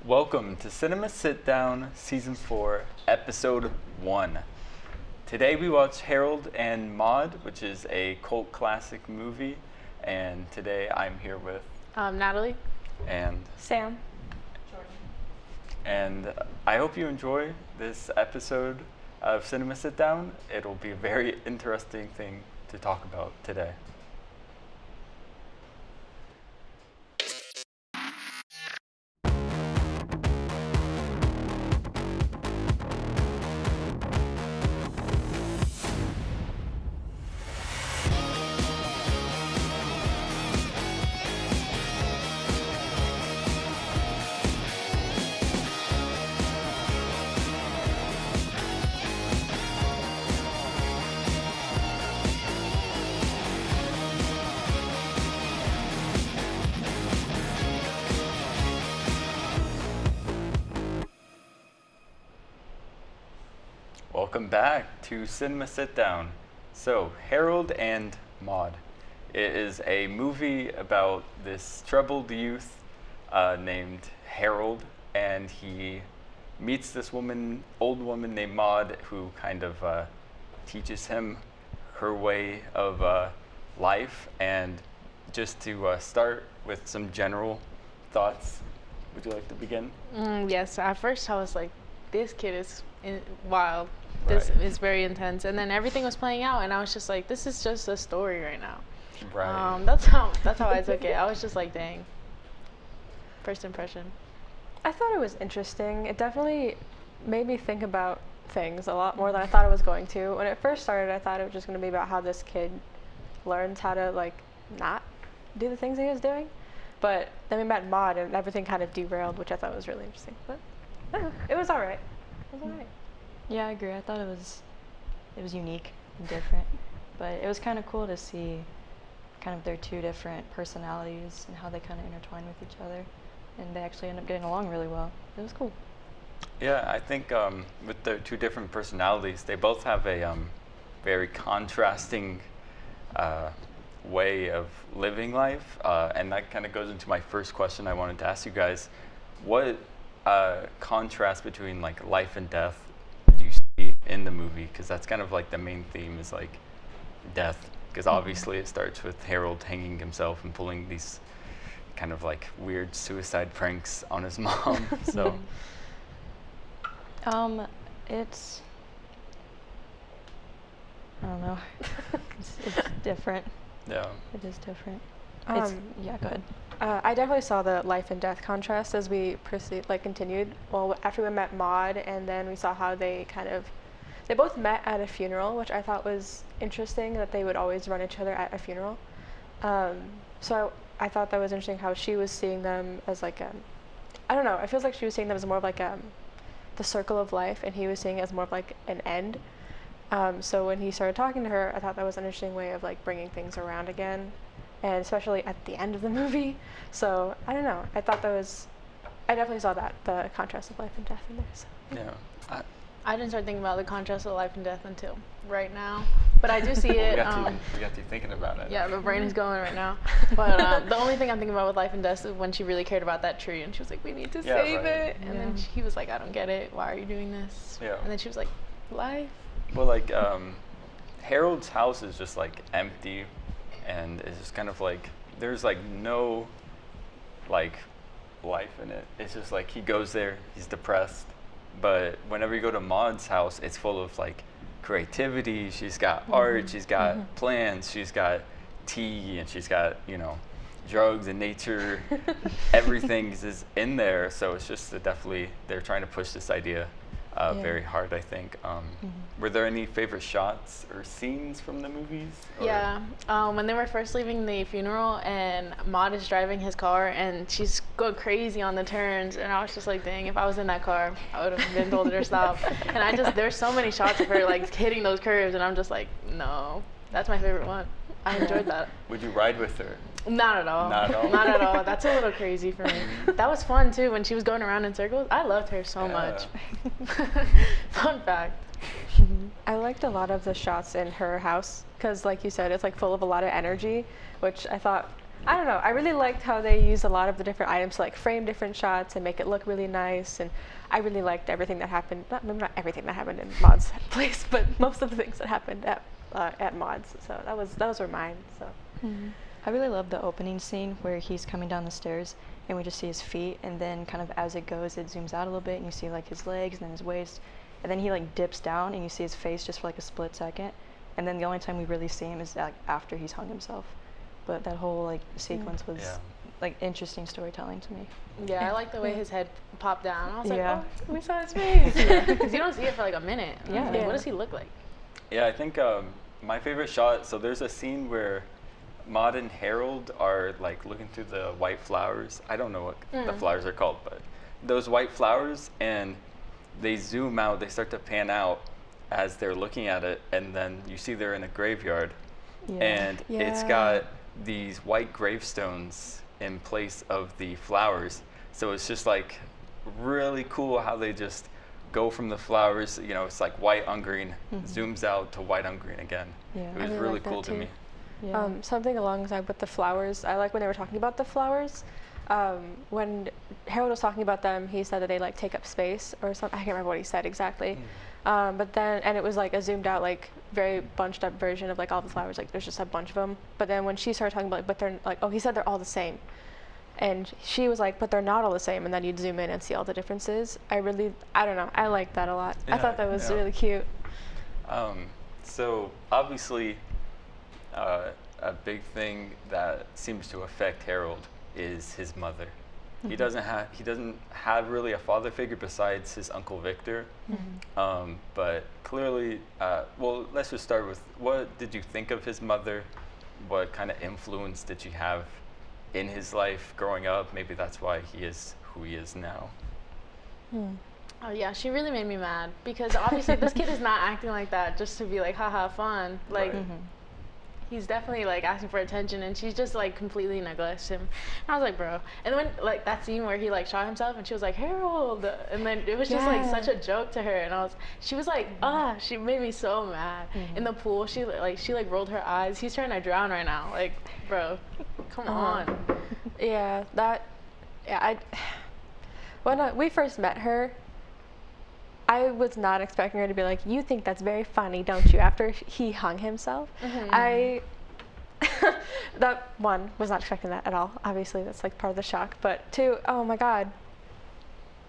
Welcome to Cinema Sitdown, Season 4, Episode 1. Today we watch Harold and Maude, which is a cult classic movie, and today I'm here with Natalie. and Sam. and I hope you enjoy this episode of Cinema Sitdown. It'll be a very interesting thing to talk about today. Welcome back to Cinema Sitdown. So, Harold and Maude. It is a movie about this troubled youth named Harold, and he meets this old woman named Maude, who kind of teaches him her way of life. And just to start with some general thoughts, would you like to begin? Yes, at first I was like, this kid is wild. This is very intense. And then everything was playing out, and I was just like, this is just a story right now. Right. That's how I took it. I was just like, dang. First impression. I thought it was interesting. It definitely made me think about things a lot more than I thought it was going to. When it first started, I thought it was just going to be about how this kid learns how to, like, not do the things he was doing. But then we met Maude, and everything kind of derailed, which I thought was really interesting. But it was all right. It was all right. Yeah, I agree. I thought it was unique and different, but it was kind of cool to see kind of their two different personalities and how they kind of intertwine with each other, and they actually end up getting along really well. It was cool. Yeah, I think with their two different personalities, they both have a very contrasting way of living life, and that kind of goes into my first question I wanted to ask you guys. What contrast between like life and death do you see in the movie? Because that's kind of like the main theme is like death, because obviously it starts with Harold hanging himself and pulling these kind of like weird suicide pranks on his mom. So It's I don't know. It's different. yeah. It is different. Yeah, go ahead. I definitely saw the life and death contrast as we continued. Well, after we met Maude, and then we saw how they both met at a funeral, which I thought was interesting, that they would always run each other at a funeral. So I thought that was interesting how she was seeing them as like I don't know, it feels like she was seeing them as more of like the circle of life, and he was seeing it as more of like an end. So when he started talking to her, I thought that was an interesting way of like bringing things around again, and especially at the end of the movie. So I don't know, I definitely saw that, the contrast of life and death in there. So. Yeah. I didn't start thinking about the contrast of life and death until right now, but I do see it. We got you thinking about it. Yeah, my brain is going right now. But the only thing I'm thinking about with life and death is when she really cared about that tree, and she was like, we need to save it. And then he was like, I don't get it. Why are you doing this? Yeah. And then she was like, life. Well, like Harold's house is just like empty, and it's just kind of like there's like no like life in it. It's just like he goes there, he's depressed. But whenever you go to Maude's house, it's full of like creativity. She's got art, she's got plants, she's got tea, and she's got, drugs and nature. Everything is in there. So it's just definitely, they're trying to push this idea very hard, I think. Were there any favorite shots or scenes from the movies? Or? Yeah, when they were first leaving the funeral, and Maude is driving his car, and she's going crazy on the turns, and I was just like, dang, if I was in that car, I would have been told her to stop. And there's so many shots of her like hitting those curves, and I'm just like, no, that's my favorite one. I enjoyed that. Would you ride with her? Not at all. Not at all? Not at all. That's a little crazy for me. That was fun, too, when she was going around in circles. I loved her so much. Fun fact. I liked a lot of the shots in her house because, like you said, it's like full of a lot of energy, which I thought I don't know. I really liked how they used a lot of the different items to like frame different shots and make it look really nice. And I really liked everything that happened. Maybe not everything that happened in Maude's place, but most of the things that happened at Maude's. So those were mine. So. Mm-hmm. I really love the opening scene where he's coming down the stairs and we just see his feet, and then kind of as it goes, it zooms out a little bit and you see like his legs and then his waist, and then he like dips down and you see his face just for like a split second, and then the only time we really see him is like after he's hung himself. But that whole like sequence was like interesting storytelling to me. Yeah, I like the way his head popped down. I was like, Yeah. oh, we saw his face. Because you don't see it for like a minute. I was Yeah. like, Yeah. what does he look like? Yeah, I think my favorite shot, so there's a scene where Maude and Harold are like looking through the white flowers. I don't know what the flowers are called, but those white flowers, and they zoom out, they start to pan out as they're looking at it, and then you see they're in a graveyard. Yeah. And it's got these white gravestones in place of the flowers. So it's just like really cool how they just go from the flowers, you know, it's like white on green, zooms out to white on green again. Yeah. It was I really really like that cool to too. me. Yeah. Something alongside with the flowers. I like when they were talking about the flowers. When Harold was talking about them, he said that they like take up space or something. I can't remember what he said exactly. But then, and it was like a zoomed out, like very bunched up version of like all the flowers. Like there's just a bunch of them. But then when she started talking about, like, but they're like, oh, he said they're all the same. And she was like, but they're not all the same. And then you'd zoom in and see all the differences. I don't know. I liked that a lot. I thought that was really cute. So obviously, a big thing that seems to affect Harold is his mother. He doesn't have really a father figure besides his Uncle Victor. But clearly, well, let's just start with, what did you think of his mother? What kind of influence did she have in his life growing up? Maybe that's why he is who he is now. Oh yeah, she really made me mad because obviously this kid is not acting like that just to be like haha fun. Like he's definitely like asking for attention, and she's just like completely neglects him. And I was like, bro. And when like that scene where he like shot himself and she was like, Harold, and then it was just like such a joke to her, and she was like, she made me so mad. In the pool, she rolled her eyes. He's trying to drown right now. Like, bro, come on. When we first met her, I was not expecting her to be like, you think that's very funny, don't you, after he hung himself. That one, was not expecting that at all. Obviously, that's like part of the shock. But two, oh my God.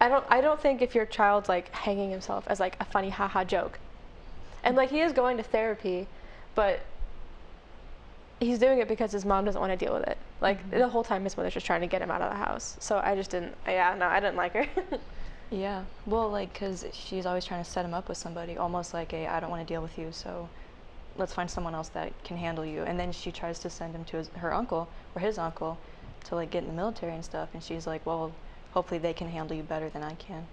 I don't think if your child's like hanging himself as like a funny haha joke. And like he is going to therapy, but he's doing it because his mom doesn't want to deal with it. Like the whole time his mother's just trying to get him out of the house. So I just didn't, I didn't like her. Yeah, well, like, because she's always trying to set him up with somebody, almost like I don't want to deal with you, so let's find someone else that can handle you. And then she tries to send him to her uncle, or his uncle, to, like, get in the military and stuff, and she's like, well, hopefully they can handle you better than I can.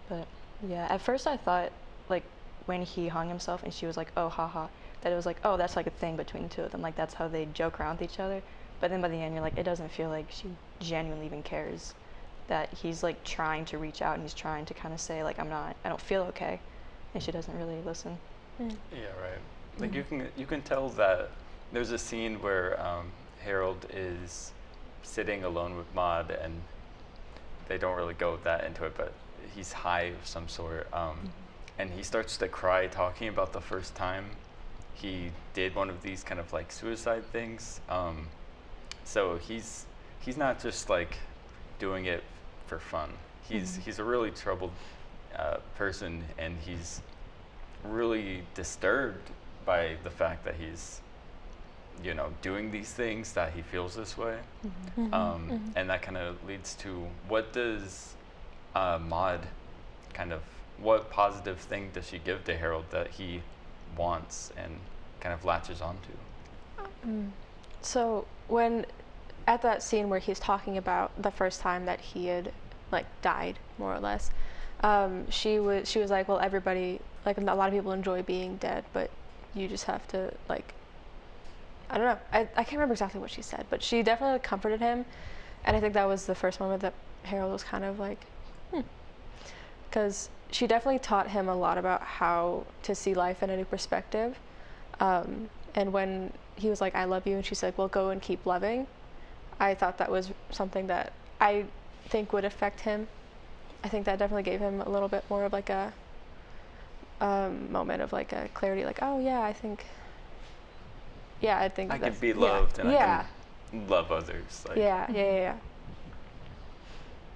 But, yeah, at first I thought, like, when he hung himself and she was like, oh, haha, that it was like, oh, that's, like, a thing between the two of them, like, that's how they joke around with each other. But then by the end, you're like, it doesn't feel like she genuinely even cares. That he's like trying to reach out and he's trying to kind of say like I don't feel okay, and she doesn't really listen. Yeah, right. Like you can tell that there's a scene where Harold is sitting alone with Maude, and they don't really go that into it, but he's high of some sort, and he starts to cry talking about the first time he did one of these kind of like suicide things. So he's not just like doing it for fun. He's a really troubled person, and he's really disturbed by the fact that he's, you know, doing these things, that he feels this way. And that kind of leads to, what does Maude what positive thing does she give to Harold that he wants and kind of latches onto? So when at that scene where he's talking about the first time that he had like died, more or less, she was like, well, everybody, like a lot of people enjoy being dead, but you just have to like, I don't know, I can't remember exactly what she said, but she definitely comforted him, and I think that was the first moment that Harold was kind of like, because she definitely taught him a lot about how to see life in a new perspective, and when he was like, I love you, and she's like, well, go and keep loving. I thought that was something that I think would affect him. I think that definitely gave him a little bit more of like a moment of like a clarity, like, oh yeah, I think I can that's- be loved and yeah. I can love others. Like, Yeah.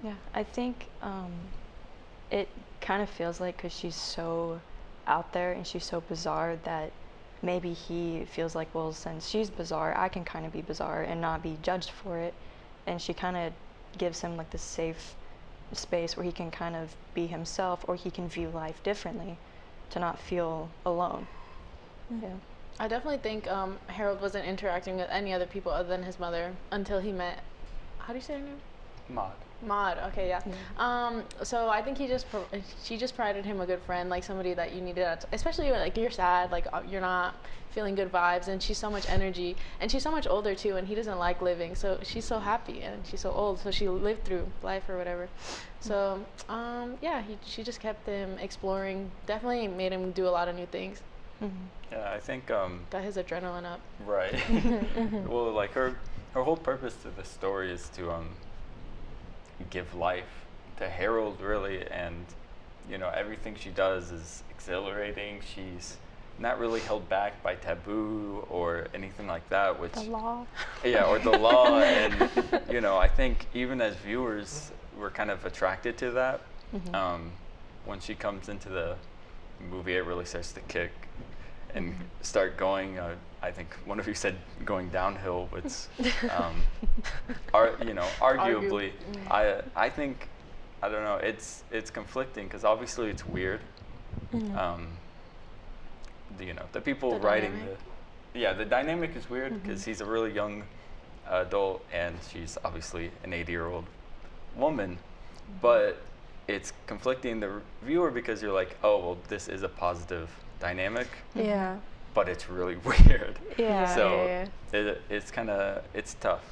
Yeah, I think it kind of feels like because she's so out there and she's so bizarre that maybe he feels like, well, since she's bizarre, I can kind of be bizarre and not be judged for it. And she kind of gives him like this safe space where he can kind of be himself, or he can view life differently to not feel alone. Yeah. I definitely think Harold wasn't interacting with any other people other than his mother until he met, how do you say her name? Maude. Okay, yeah. So I think she just provided him a good friend, like somebody that you needed, especially when like you're sad, like you're not feeling good vibes, and she's so much energy, and she's so much older too, and he doesn't like living, so she's so happy, and she's so old, so she lived through life or whatever. So yeah, she just kept him exploring. Definitely made him do a lot of new things. Yeah, I think Got his adrenaline up. right. Well, like her whole purpose to the story is to give life to Harold, really, and you know, everything she does is exhilarating. She's not really held back by taboo or anything like that, which The law. yeah, or the law. And you know, I think even as viewers we're kind of attracted to that. When she comes into the movie, it really starts to kick and start going, I think one of you said going downhill, which arguably I think, I don't know, it's conflicting because obviously it's weird. The people writing the dynamic is weird because he's a really young adult and she's obviously an 80-year-old woman, but it's conflicting the viewer because you're like, oh well, this is a positive dynamic, but it's really weird. So it's kind of, it's tough.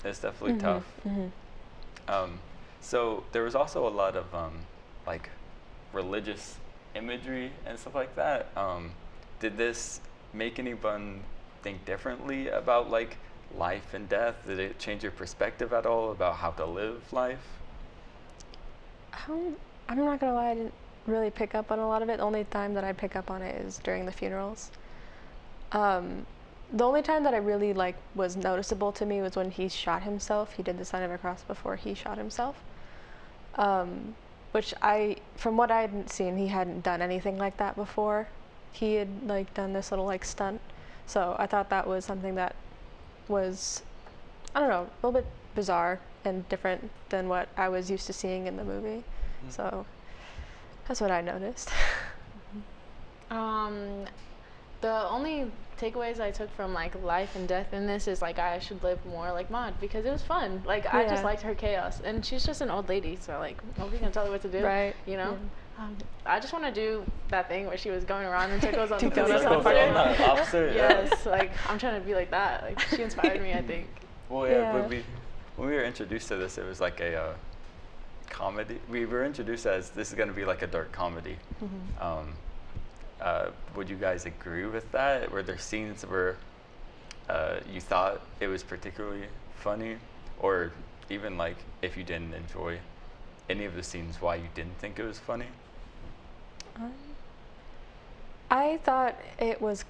It's definitely tough. So there was also a lot of like religious imagery and stuff like that. Did this make anyone think differently about like life and death? Did it change your perspective at all about how to live life? I'm not gonna lie, I didn't really pick up on a lot of it. The only time that I pick up on it is during the funerals. The only time that I really like was noticeable to me was when he shot himself. He did the sign of a cross before he shot himself. Which from what I hadn't seen, he hadn't done anything like that before. He had like done this little like stunt. So I thought that was something that was, I don't know, a little bit bizarre and different than what I was used to seeing in the movie. So that's what I noticed. The only takeaways I took from like life and death in this is like I should live more like Maude because it was fun. Like I just liked her chaos, and she's just an old lady, so like nobody's gonna tell her what to do, right? You know. I just want to do that thing where she was going around in circles on the Circles police on that officer. Yes, like I'm trying to be like that. Like she inspired me, I think. Well, yeah. When we were introduced to this, it was like a comedy. We were introduced as this is going to be like a dark comedy. Would you guys agree with that? Were there scenes where you thought it was particularly funny, or even like if you didn't enjoy any of the scenes, why you didn't think it was funny? I thought it was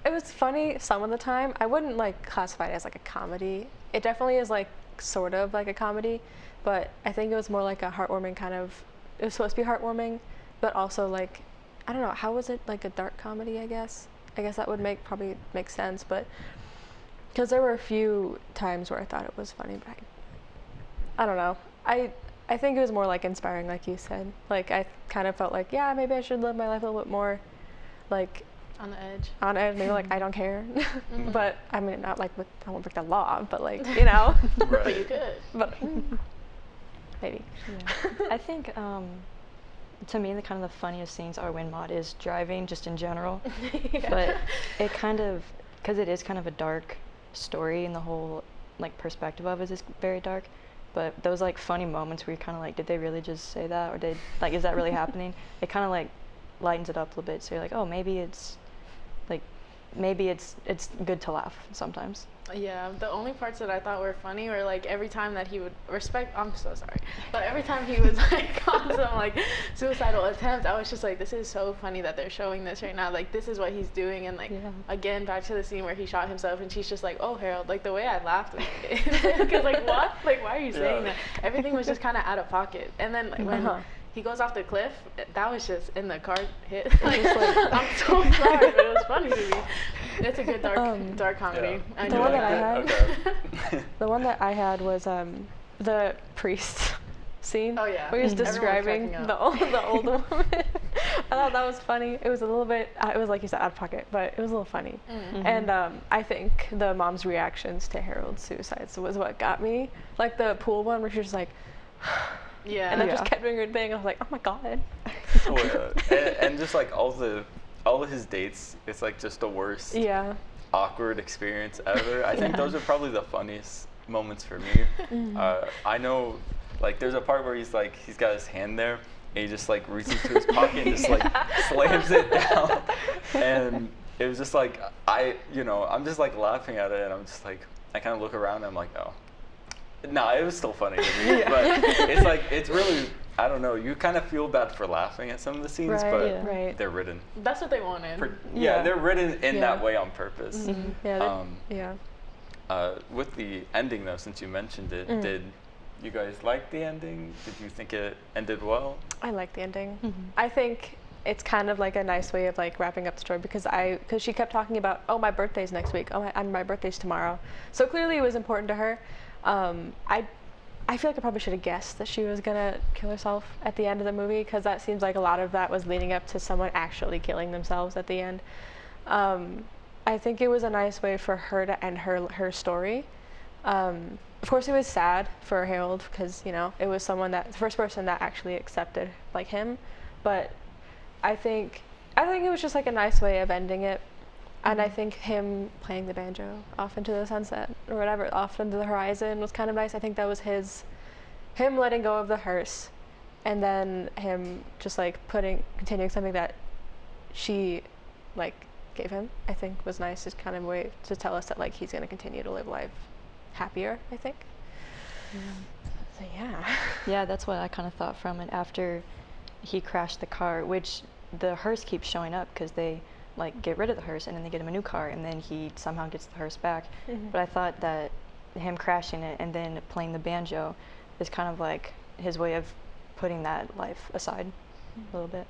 it was funny some of the time. I wouldn't like classify it as like a comedy. It definitely is like sort of like a comedy, but I think it was more like a heartwarming kind of, it was supposed to be heartwarming, but also like, I don't know, how was it like a dark comedy, I guess? I guess that would probably make sense, but because there were a few times where I thought it was funny, but I don't know. I think it was more like inspiring, like you said. Like I kind of felt like, yeah, maybe I should live my life a little bit more like on the edge. Maybe like I don't care. But I mean, not like I won't break the law, but like, you know. Right. But you could. But maybe. Yeah. I think to me the kind of the funniest scenes are when Maude is driving, just in general. But it kind of, because it is kind of a dark story, and the whole like perspective of it is very dark. But those like funny moments where you're kind of like, did they really just say that, or did like, is that really happening? It kind of like lightens it up a little bit. So you're like, oh, maybe it's good to laugh sometimes. Yeah, the only parts that I thought were funny were like every time that he would I'm so sorry, but every time he was like on some like suicidal attempt, I was just like, this is so funny that they're showing this right now. Like this is what he's doing, and like again back to the scene where he shot himself, and she's just like, oh Harold, like the way I laughed was because like what, like why are you saying that? Everything was just kind of out of pocket, and then like, when he goes off the cliff, that was just in the car hit. Like, I'm so sorry, but it was funny to me. It's a good dark comedy. Yeah. The one that I had, the one that I had was the priest scene. Oh yeah. Where he was describing the old woman. I thought that was funny. It was a little bit. It was like you said, out of pocket, but it was a little funny. And I think the mom's reactions to Harold's suicides was what got me. Like the pool one, where she was like. Yeah. And then just kept doing her thing. I was like, oh my god. Oh yeah. And just like all of his dates, it's like just the worst. Yeah. Awkward experience ever. I think those are probably the funniest moments for me. I know, like, there's a part where he's got his hand there, and he just like reaches to his pocket and just like slams it down, and it was just like I'm just like laughing at it, and I'm just like I kind of look around and I'm like, oh. No, it was still funny to me, but it's like, it's really, I don't know, you kind of feel bad for laughing at some of the scenes, but they're written. That's what they wanted. They're written in that way on purpose. With the ending though, since you mentioned it, did you guys like the ending? Did you think it ended well? I like the ending. I think it's kind of like a nice way of like wrapping up the story, because she kept talking about, oh, my birthday's next week, oh, my birthday's tomorrow. So clearly it was important to her. I feel like I probably should have guessed that she was gonna kill herself at the end of the movie, because that seems like a lot of that was leading up to someone actually killing themselves at the end. I think it was a nice way for her to end her story. Of course, it was sad for Harold, because it was the first person that actually accepted like him. But I think it was just like a nice way of ending it. And I think him playing the banjo off into the sunset or whatever, off into the horizon, was kind of nice. I think that was him letting go of the hearse, and then him just like continuing something that she like gave him. I think was nice. Just kind of a way to tell us that like he's gonna continue to live life happier, I think. So yeah, that's what I kind of thought from it after he crashed the car, which the hearse keeps showing up because they like get rid of the hearse and then they get him a new car, and then he somehow gets the hearse back. But I thought that him crashing it and then playing the banjo is kind of like his way of putting that life aside a little bit.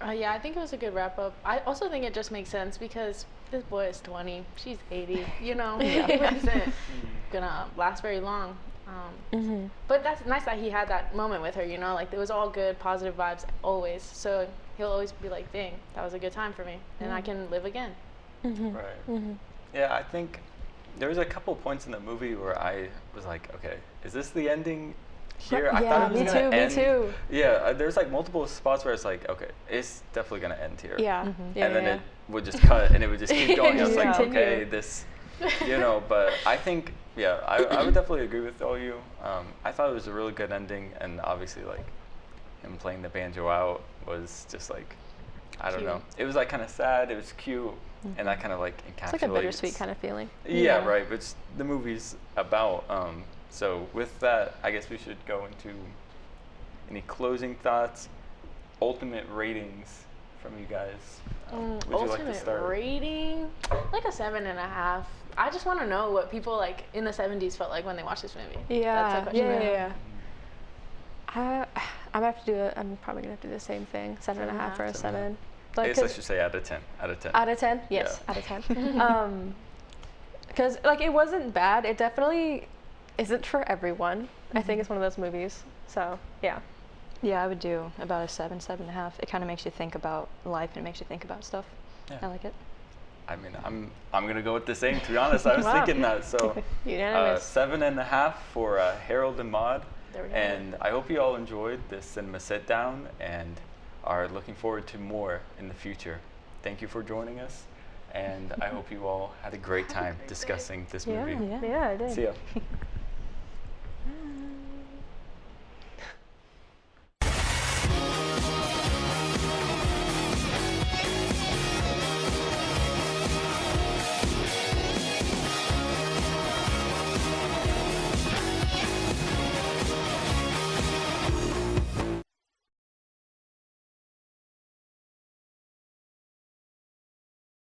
Yeah, I think it was a good wrap up. I also think it just makes sense because this boy is 20, she's 80, it wasn't gonna last very long. But that's nice that he had that moment with her, like it was all good, positive vibes always. So he'll always be like, dang, that was a good time for me, and I can live again. Right. Yeah, I think there was a couple points in the movie where I was like, okay, is this the ending here? I thought it was gonna end. Me too. Yeah, there's like multiple spots where it's like, okay, it's definitely gonna end here. And then it would just cut and it would just keep going. I was like, okay, this, but I think, I would definitely agree with all you. I thought it was a really good ending, and obviously like him playing the banjo out was just like, I don't know. It was like kind of sad. It was cute, and that kind of like encapsulates. It's like a bittersweet kind of feeling. Yeah, right. Which the movie's about. So with that, I guess we should go into any closing thoughts, ultimate ratings from you guys. Would you like to start? Ultimate rating, like a 7.5. I just want to know what people like in the 70s felt like when they watched this movie. That's a question. I'm probably gonna have to do the same thing. 7.5 for a 7. I guess I should say out of 10. Out of 10. Out of 10? Yes, out of 10. Because like it wasn't bad. It definitely isn't for everyone. I think it's one of those movies. So yeah. Yeah, I would do about a 7.5. It kind of makes you think about life, and it makes you think about stuff. I like it. I mean, I'm gonna go with the same. To be honest, I was thinking that. So 7.5 for Harold and Maude. And I hope you all enjoyed this cinema sit down and are looking forward to more in the future. Thank you for joining us, and I hope you all had a great time discussing this movie. Yeah, I did. See ya.